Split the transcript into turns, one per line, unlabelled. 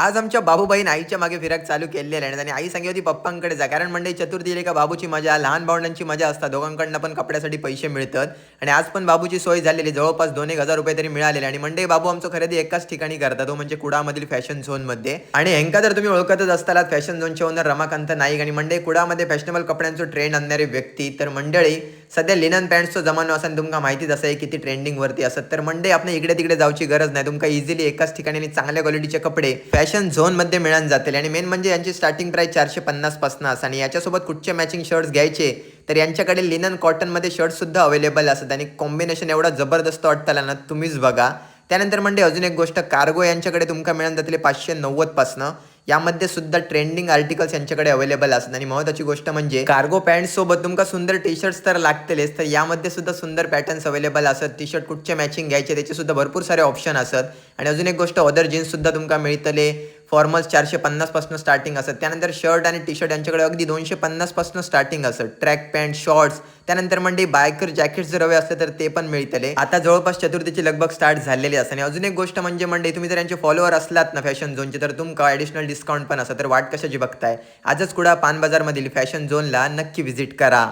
आज आमच्या बाबूबाईन आईच्या मागे फिरक चालू केलेले आहे आणि आई सांगितली होती पप्पांकडे जा, कारण मंडई चतुर्थीला का बाबूची मजा, लहान भावंडांची मजा असतात, दोघांकडनं पण कपड्यासाठी पैसे मिळतात. आणि आज पण बाबूची सोय झालेली, जवळपास 2,000 रुपये तरी मिळालेले. आणि मंडई बाबू आमचं खरेदी एकाच ठिकाणी करतात, तो म्हणजे कुडामधील फॅशन झोनमध्ये. आणि हेंका तर तुम्ही ओळखतच असताल, फॅशन झोनचे ओनर रमाकांत नाईक. आणि मंडई कुडामध्ये फॅशनेबल कपड्यांचं ट्रेंड आणणारी व्यक्ती. तर मंडळी सध्या लिनन पॅन्ट्सचा जमानो असा तुमका माहितीच असं आहे किती ट्रेंडिंगवरती असत. तर मंडई आपण इकडे तिकडे जाऊची गरज नाही, तुमका इझिली एकाच ठिकाणी चांगल्या क्वालिटीचे कपडे फॅशन झोनमध्ये मिळून जातील. आणि मेन म्हणजे यांची स्टार्टिंग प्राइस 450 पासून असते. आणि याच्यासोबत कुठचे मॅचिंग शर्ट्स घ्यायचे तर यांच्याकडे लिनन कॉटनमध्ये शर्ट सुद्धा अवेलेबल असतात. आणि कॉम्बिनेशन एवढा जबरदस्त वाटताला ना, तुम्हीच बघा. त्यानंतर म्हणजे अजून एक गोष्ट, कार्गो यांच्याकडे तुमका मिळून जातील 590 पासनं. यामध्ये सुद्धा ट्रेंडिंग आर्टिकल्स यांच्याकडे अवेलेबल असतात. आणि महत्त्वाची गोष्ट म्हणजे कार्गो पॅन्ट सोबत तुमका सुंदर टी शर्ट्स तर लागतीलच, तर यामध्ये सुद्धा सुंदर पॅटर्न्स अवेलेबल असतात. टी शर्ट कुठचे मॅचिंग घ्यायचे त्याचे सुद्धा भरपूर सारे ऑप्शन असतात. आणि अजून एक गोष्ट, अदर जीन्स सुद्धा तुमका मिळतले. फॉर्मल्स 450 पासून स्टार्टिंग असत. त्यानंतर शर्ट आणि टी शर्ट यांच्याकडे अगदी 250 पासून स्टार्टिंग असत. ट्रॅक पॅन्ट, शॉर्ट्स, त्यानंतर म्हणजे बायकर जॅकेट जर हवे असले तर ते पण मिळतले. आता जवळपास चतुर्थीची लगभग स्टार्ट झालेली असते. आणि अजून एक गोष्ट म्हणजे तुम्ही जर यांचे फॉलोअर असलात ना फॅशन झोनचे, तर तुमका ॲडिशनल डिस्काउंट पण असं. तर वाट कशाची बघताय, आजच कुडा पान बाजारमधील फॅशन झोनला नक्की व्हिजिट करा.